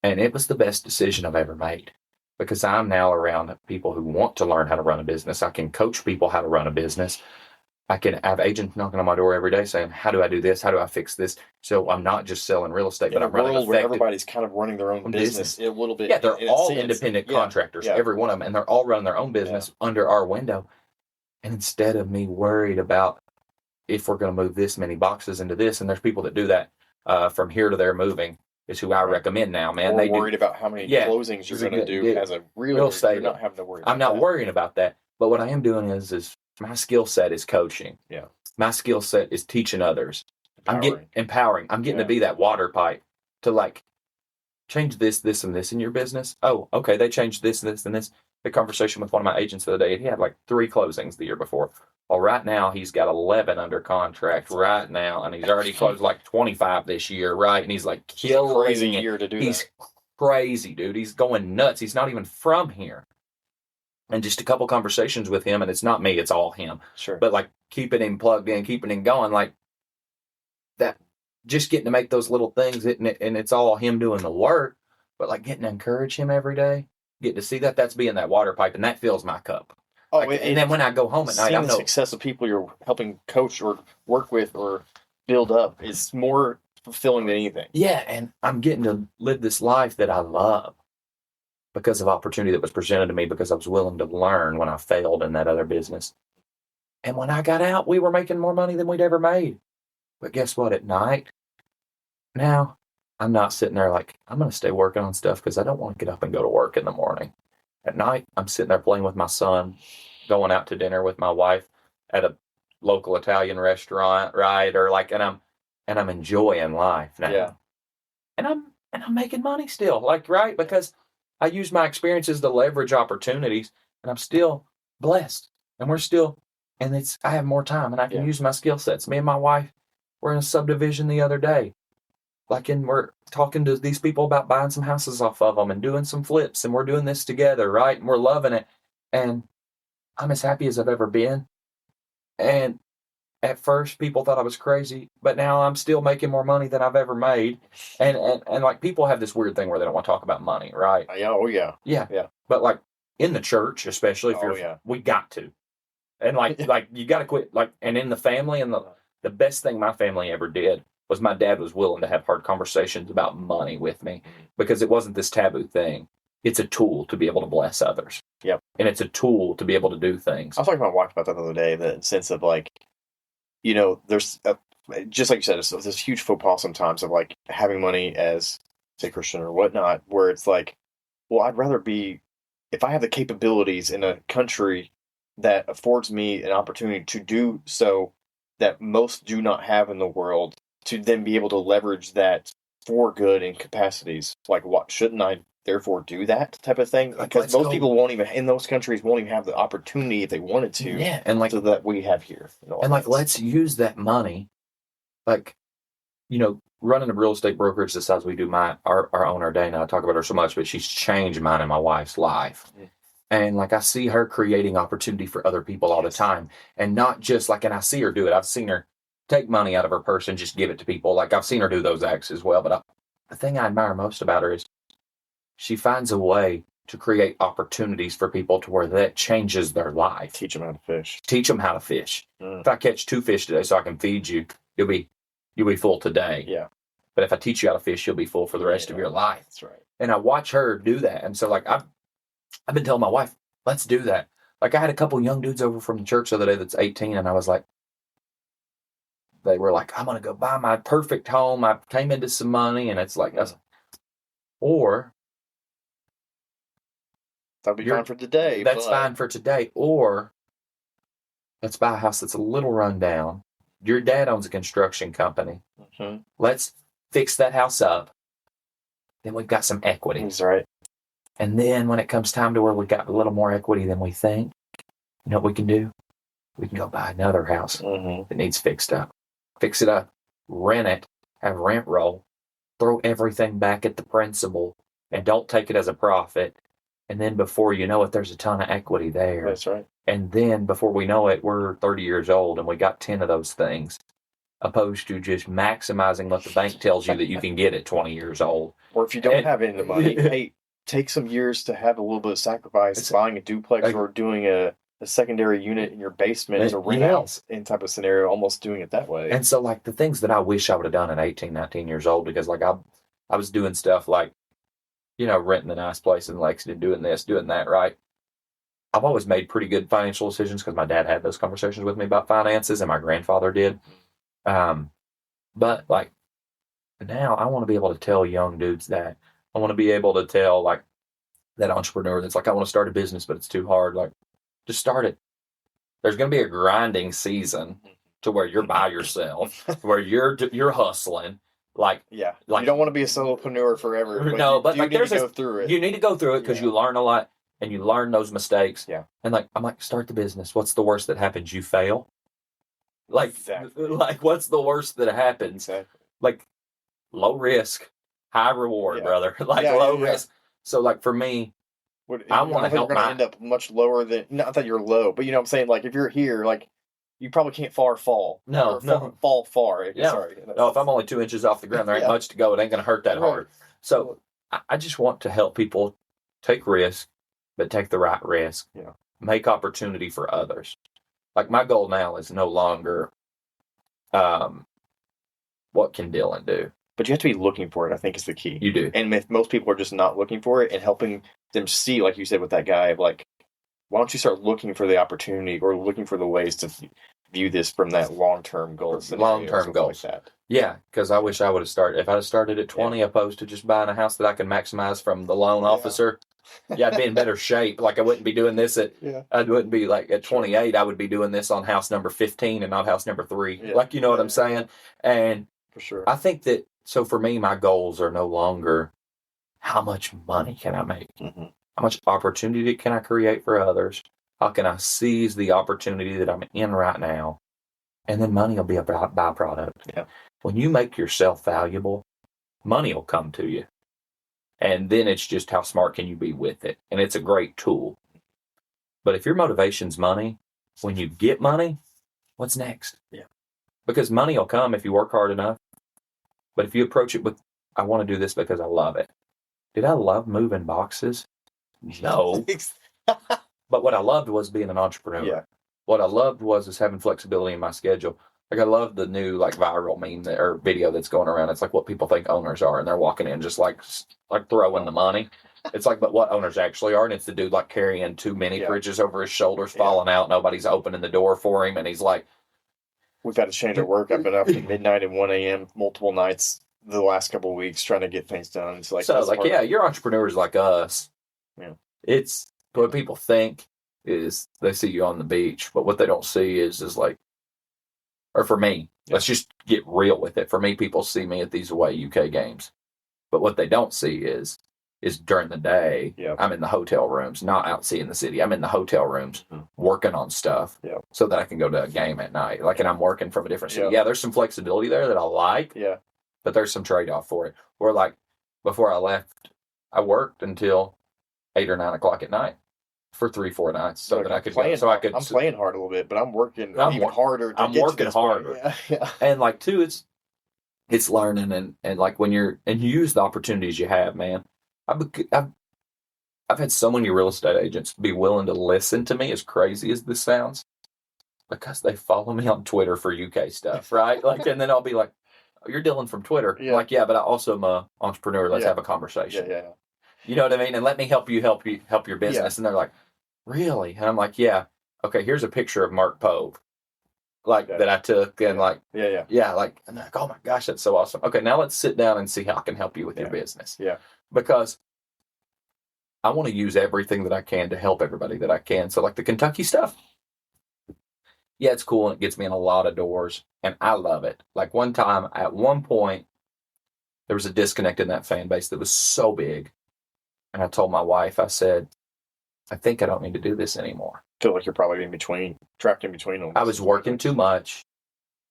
And it was the best decision I've ever made, because I'm now around people who want to learn how to run a business. I can coach people how to run a business. I can have agents knocking on my door every day saying, how do I do this? How do I fix this? So I'm not just selling real estate, but I'm running effective. Where everybody's kind of running their own business a little bit. Yeah, they're all independent contractors, every one of them, and they're all running their own business under our window. And instead of me worried about if we're going to move this many boxes into this, and there's people that do that from here to there moving, is who I recommend now, man. They're worried about how many closings you're going to do as a real estate. You're not having to worry about I'm not worrying about that. But what I am doing is my skill set is coaching. Yeah. My skill set is teaching others. I'm getting empowering. I'm getting to be that water pipe to like change this, this, and this in your business. Oh, okay. They changed this, this, and this. The conversation with one of my agents the other day, he had like 3 closings the year before. Well, right now he's got 11 under contract right now, and he's already closed like 25 this year, right? And he's like killing crazy year to do He's crazy, dude. He's going nuts. He's not even from here. and just a couple conversations with him, and it's not me, it's all him. Sure. But like keeping him plugged in, keeping him going, like that, just getting to make those little things, and it's all him doing the work, but like getting to encourage him every day, getting to see that's being that water pipe, and that fills my cup. Oh, like, and then when I go home at night, seeing I the know success of people you're helping coach or work with or build up is more fulfilling than anything. Yeah, and I'm getting to live this life that I love because of opportunity that was presented to me, because I was willing to learn when I failed in that other business. And when I got out, we were making more money than we'd ever made. But guess what? At night, now I'm not sitting there like, I'm going to stay working on stuff because I don't want to get up and go to work in the morning. At night, I'm sitting there playing with my son, going out to dinner with my wife at a local Italian restaurant, right? Or like, and I'm enjoying life now. Yeah. And I'm making money still, like, right? Because I use my experiences to leverage opportunities, and I'm still blessed. And I have more time, and I can use my skill sets. Me and my wife were in a subdivision the other day. And we're talking to these people about buying some houses off of them and doing some flips, and we're doing this together, right? And we're loving it. And I'm as happy as I've ever been. And at first, people thought I was crazy, but now I'm still making more money than I've ever made. And like, people have this weird thing where they don't want to talk about money, right? Yeah. Yeah. But like in the church, especially we got to. And like you got to quit. Like, and in the family, and the best thing my family ever did was my dad was willing to have hard conversations about money with me, because it wasn't this taboo thing. It's a tool to be able to bless others. Yep. And it's a tool to be able to do things. I was talking to my wife about that the other day, the sense of like, there's just like you said, it's this huge faux pas sometimes of like having money as, say, Christian or whatnot, where it's like, well, I'd rather be, if I have the capabilities in a country that affords me an opportunity to do so that most do not have in the world, to then be able to leverage that for good in capacities. Like, what, shouldn't I therefore do that type of thing? Because most people won't even, in those countries, won't even have the opportunity if they wanted to. Yeah, and like, so that we have here. And like, let's use that money, like, running a real estate brokerage the size we do. Our owner Dana, I talk about her so much, but she's changed mine and my wife's life. Mm. And like, I see her creating opportunity for other people all the time, and not just like, and I see her do it. I've seen her take money out of her purse and just give it to people. Like, I've seen her do those acts as well. But the thing I admire most about her is she finds a way to create opportunities for people to where that changes their life. Teach them how to fish. If I catch 2 fish today so I can feed you, you'll be full today. Yeah. But if I teach you how to fish, you'll be full for the rest of your life. That's right. And I watch her do that. And so like, I've been telling my wife, let's do that. Like, I had a couple young dudes over from the church the other day that's 18, and I was like, they were like, I'm going to go buy my perfect home. I came into some money, and it's like, or that'll be fine for today. That's fine for today. Or let's buy a house that's a little run down. Your dad owns a construction company. Mm-hmm. Let's fix that house up. Then we've got some equity. That's right. And then when it comes time to where we got a little more equity than we think, you know what we can do? We can go buy another house that needs fixed up. Fix it up, rent it, have rent roll, throw everything back at the principal, and don't take it as a profit. And then before you know it, there's a ton of equity there. That's right. And then before we know it, we're 30 years old and we got 10 of those things, opposed to just maximizing what the bank tells you that you can get at 20 years old. Or if you don't have any of the money, hey, take some years to have a little bit of sacrifice, buying a duplex or doing a secondary unit in your basement as a rent out in type of scenario, almost doing it that way. And so like, the things that I wish I would have done at 18, 19 years old, because like I was doing stuff like, renting a nice place in Lexington, doing this, doing that, right? I've always made pretty good financial decisions because my dad had those conversations with me about finances, and my grandfather did. But like, now I want to be able to tell young dudes that. I want to be able to tell like that entrepreneur that's like, I want to start a business, but it's too hard. Like, just start it. There's going to be a grinding season to where you're by yourself, where you're hustling. Like, you don't want to be a solopreneur forever. But you need to go through it. You need to go through it because you learn a lot, and you learn those mistakes. Yeah. And like, I'm like, start the business. What's the worst that happens? You fail. Like, exactly. Like, what's the worst that happens? Exactly. Like, low risk, high reward, brother. Like, low risk. So like, for me, I want to help you're going to end up much lower than, not that you're low, but you know what I'm saying? Like, if you're here, like, you probably can't fall far. Fall far. Yeah. Sorry. No, if I'm only 2 inches off the ground, there ain't much to go. It ain't going to hurt that hard. So I just want to help people take risk, but take the right risk. Yeah. Make opportunity for others. Like, my goal now is no longer, what can Dylan do? But you have to be looking for it, I think, is the key. You do. And if most people are just not looking for it and helping them see, like you said with that guy, of like, why don't you start looking for the opportunity or looking for the ways to view this from that long-term goal? Long-term goals. Like that. Yeah, because I wish I would have started. If I'd have started at 20 opposed to just buying a house that I can maximize from the loan officer, I'd be in better shape. Like, I wouldn't be doing this I wouldn't be like at 28, I would be doing this on house number 15 and not house number 3. Yeah. Like, you know what I'm saying? And for sure. I think that, so for me, my goals are no longer how much money can I make? Mm-hmm. How much opportunity can I create for others? How can I seize the opportunity that I'm in right now? And then money will be a byproduct. Yeah. When you make yourself valuable, money will come to you. And then it's just how smart can you be with it? And it's a great tool. But if your motivation's money, when you get money, what's next? Yeah. Because money will come if you work hard enough. But if you approach it with, I want to do this because I love it. Did I love moving boxes? No. But what I loved was being an entrepreneur. Yeah. What I loved was having flexibility in my schedule. Like, I love the new viral meme or video that's going around. It's like what people think owners are, and they're walking in just like throwing the money. It's like, but what owners actually are, and it's the dude like carrying 2 mini fridges over his shoulders, falling out. Nobody's opening the door for him, and he's like, we've had to change our work. I've been up at midnight and 1 a.m. multiple nights the last couple of weeks trying to get things done. It's like, you're entrepreneurs like us. Yeah. It's what people think is they see you on the beach, but what they don't see is like, or for me, let's just get real with it. For me, people see me at these away UK games, but what they don't see is during the day, I'm in the hotel rooms, not out seeing the city. I'm in the hotel rooms working on stuff so that I can go to a game at night. Like, and I'm working from a different city. Yeah, there's some flexibility there that I like. Yeah. But there's some trade-off for it. Or like, before I left, I worked until 8 or 9 o'clock at night for 3-4 nights so that I could I'm playing hard a little bit, but I'm working even harder. I'm working harder. Yeah. And like, too, it's learning and like when you use the opportunities you have, man. I've had so many real estate agents be willing to listen to me, as crazy as this sounds, because they follow me on Twitter for UK stuff, right? Like, and then I'll be like, oh, you're Dylan from Twitter. Yeah. Like, yeah, but I also am an entrepreneur. Let's have a conversation. Yeah. You know what I mean? And let me help your business. Yeah. And they're like, really? And I'm like, yeah. Okay, here's a picture of Mark Pove, that I took, and like, and they're like, oh my gosh, that's so awesome. Okay, now let's sit down and see how I can help you with your business. Yeah. Because I want to use everything that I can to help everybody that I can. So like the Kentucky stuff, yeah, it's cool and it gets me in a lot of doors, and I love it. Like, one time, at one point, there was a disconnect in that fan base that was so big, and I told my wife, I said, I think I don't need to do this anymore. I feel like you're probably trapped in between them. I was working too much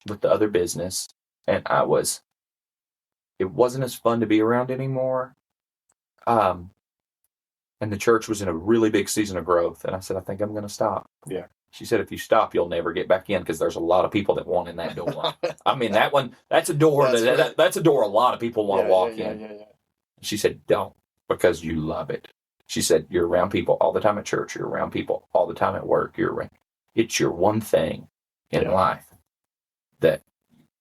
with the other business, and it wasn't as fun to be around anymore. And the church was in a really big season of growth, and I said, I think I'm going to stop. Yeah. She said, if you stop, you'll never get back in, because there's a lot of people that want in that door. I mean, that's a door that's a door a lot of people want to walk in. Yeah. She said, don't, because you love it. She said, you're around people all the time at church. You're around people all the time at work. It's your one thing in life that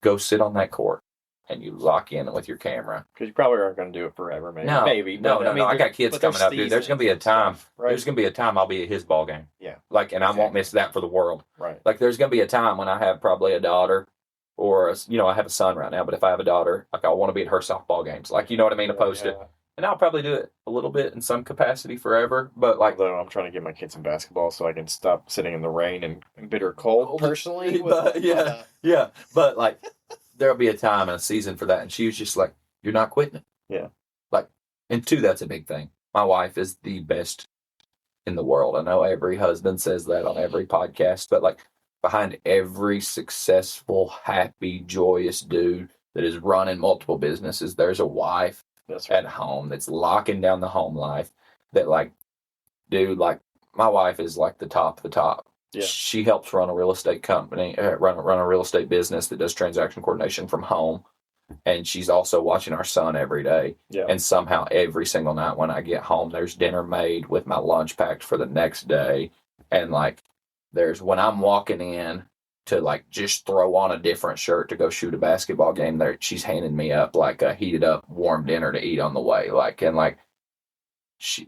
go sit on that court and you lock in with your camera. Because you probably aren't going to do it forever, maybe. No, maybe. No. I got kids coming up, dude. There's going to be a time. Right. There's going to be a time I'll be at his ball game. Yeah. Like, and I won't miss that for the world. Right. Like, there's going to be a time when I have probably a daughter, or I have a son right now, but if I have a daughter, like, I want to be at her softball games. Like, you know what I mean? Opposed to, and I'll probably do it a little bit in some capacity forever, but like, although I'm trying to get my kids in basketball so I can stop sitting in the rain and bitter cold personally. But like, there'll be a time and a season for that. And she was just like, you're not quitting it. Yeah. Like, and two, that's a big thing. My wife is the best in the world. I know every husband says that on every podcast, but like, behind every successful, happy, joyous dude that is running multiple businesses, there's a wife at home that's locking down the home life, that like dude, like my wife is like the top of the top. Yeah. She helps run a real estate company, run a real estate business that does transaction coordination from home. And she's also watching our son every day. Yeah. And somehow every single night when I get home, there's dinner made with my lunch packed for the next day. And like, there's when I'm walking in to like just throw on a different shirt to go shoot a basketball game, there she's handing me up like a heated up warm dinner to eat on the way. Like, and like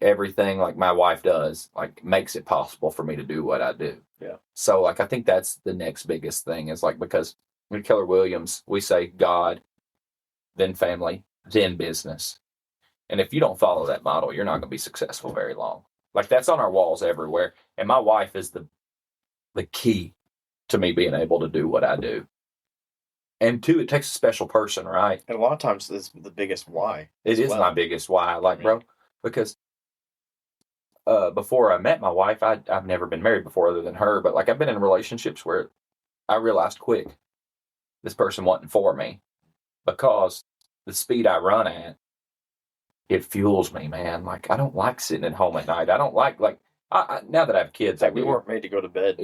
everything like my wife does, like makes it possible for me to do what I do. Yeah. So like, I think that's the next biggest thing is like, because with Keller Williams, we say God, then family, then business. And if you don't follow that model, you're not going to be successful very long. Like that's on our walls everywhere. And my wife is the key to me being able to do what I do. And two, it takes a special person, right? And a lot of times it's the biggest why. It is my biggest why. Like, bro, because before I met my wife, I've never been married before other than her. But like I've been in relationships where I realized quick this person wasn't for me. Because the speed I run at, it fuels me, man. Like, I don't like sitting at home at night. I don't like I now that I have kids. Like we weren't made to go to bed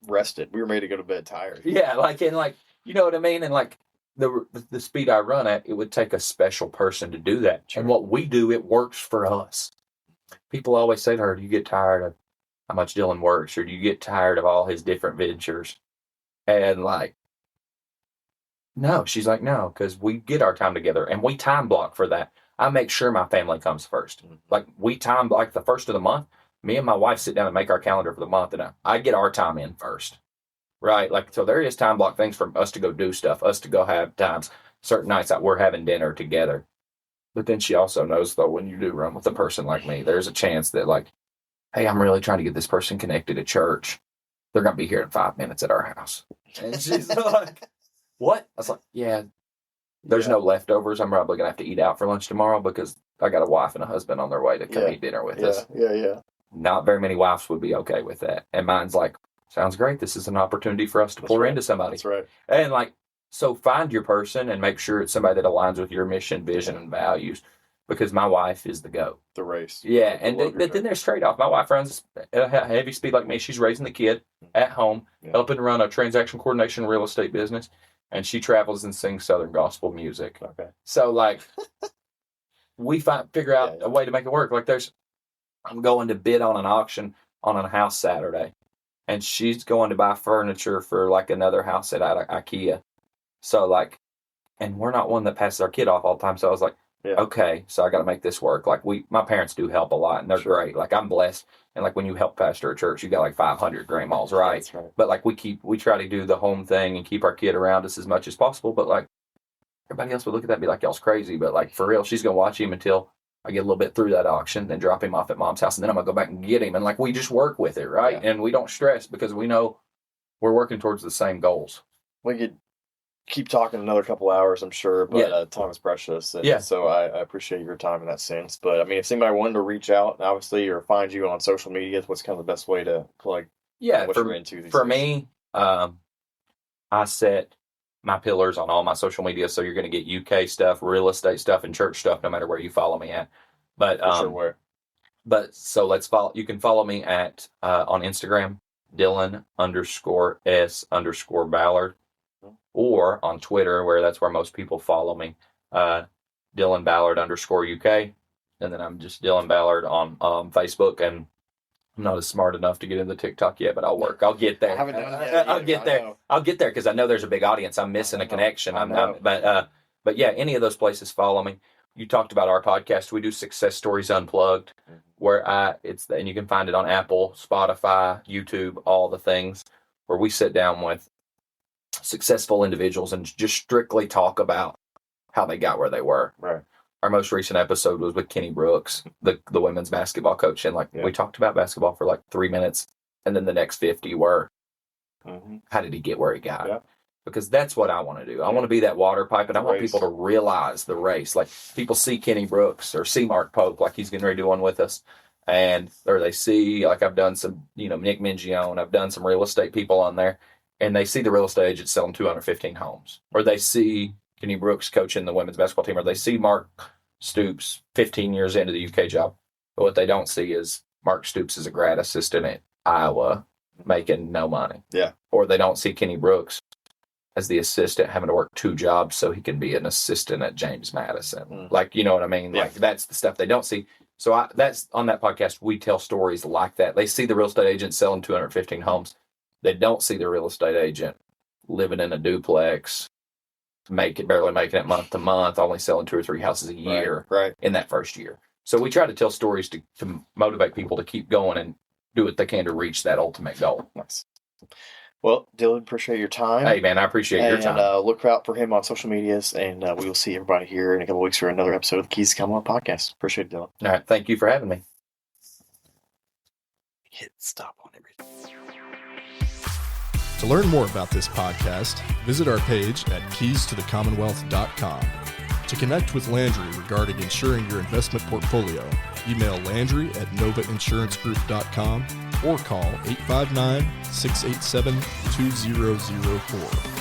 rested. We were made to go to bed tired. Yeah, like, and like, you know what I mean? And like, the speed I run at, it would take a special person to do that. Sure. And what we do, it works for us. People always say to her, do you get tired of how much Dylan works? Or do you get tired of all his different ventures? And like, no, she's like, no, because we get our time together and we time block for that. I make sure my family comes first. Like we time block the first of the month. Me and my wife sit down and make our calendar for the month, and I get our time in first, right? Like, so there is time block things for us to go do stuff, us to go have times, certain nights that we're having dinner together. But then she also knows, though, when you do run with a person like me, there's a chance that like, hey, I'm really trying to get this person connected at church. They're going to be here in 5 minutes at our house. And she's like, what? I was like, yeah, there's no leftovers. I'm probably going to have to eat out for lunch tomorrow because I got a wife and a husband on their way to come eat dinner with us. Yeah. Not very many wives would be okay with that. And mine's like, sounds great. This is an opportunity for us to pour into somebody. That's right. And like, so find your person and make sure it's somebody that aligns with your mission, vision, and values. Because my wife is the go. The race. Yeah, and then there's trade-off. My wife runs a heavy speed like me. She's raising the kid at home, helping run a transaction coordination real estate business, and she travels and sings Southern gospel music. Okay. So like, we figure out a way to make it work. Like I'm going to bid on an auction on a house Saturday, and she's going to buy furniture for like another house at IKEA. So like, and we're not one that passes our kid off all the time. So I was like, okay, so I got to make this work. Like my parents do help a lot, and they're great. Like I'm blessed, and like when you help pastor a church, you got like 500 grandmas, right? That's right. But like we try to do the home thing and keep our kid around us as much as possible. But like everybody else would look at that and be like, y'all's crazy. But like for real, she's gonna watch him until I get a little bit through that auction, then drop him off at mom's house, and then I'm gonna go back and get him. And like we just work with it, right? And we don't stress because we know we're working towards the same goals. We could keep talking another couple hours, I'm sure, but time is precious. And so I appreciate your time in that sense. But I mean, if somebody wanted to reach out, obviously, or find you on social media, what's kind of the best way to plug what you're into these days? Me, I set my pillars on all my social media. So you're going to get UK stuff, real estate stuff, and church stuff, no matter where you follow me at. But But so let's follow. You can follow me at on Instagram, Dylan_S_Ballard. Or on Twitter, where that's where most people follow me, Dylan Ballard_UK. And then I'm just Dylan Ballard on Facebook. And I'm not as smart enough to get into TikTok yet, but I'll work. I'll get there. I haven't done it yet. I'll get there. I'll get there because I know there's a big audience. I'm missing a connection. But yeah, any of those places, follow me. You talked about our podcast. We do Success Stories Unplugged, where and you can find it on Apple, Spotify, YouTube, all the things, where we sit down with successful individuals and just strictly talk about how they got where they were. Right. Our most recent episode was with Kenny Brooks, the women's basketball coach, and we talked about basketball for like 3 minutes, and then the next 50 were how did he get where he got? Yeah. Because that's what I want to do. I want to be that water pipe, and I want people to realize the race. Like people see Kenny Brooks or see Mark Pope, like he's getting ready to do one with us, or they see like I've done some, Nick Mingione, I've done some real estate people on there. And they see the real estate agent selling 215 homes. Or they see Kenny Brooks coaching the women's basketball team. Or they see Mark Stoops 15 years into the UK job. But what they don't see is Mark Stoops is a grad assistant at Iowa making no money. Yeah. Or they don't see Kenny Brooks as the assistant having to work 2 jobs so he can be an assistant at James Madison. Like, you know what I mean? Yeah. Like, that's the stuff they don't see. So that's on that podcast, we tell stories like that. They see the real estate agent selling 215 homes. They don't see the real estate agent living in a duplex, barely making it month to month, only selling 2 or 3 houses a year in that first year. So we try to tell stories to motivate people to keep going and do what they can to reach that ultimate goal. Nice. Well, Dylan, appreciate your time. Hey, man, I appreciate your time. And look out for him on social medias, and we will see everybody here in a couple of weeks for another episode of the Keys to Come On podcast. Appreciate it, Dylan. All right. Thank you for having me. Hit stop on everything. To learn more about this podcast, visit our page at keystothecommonwealth.com. To connect with Landry regarding insuring your investment portfolio, email Landry at novainsuranceGroup.com or call 859-687-2004.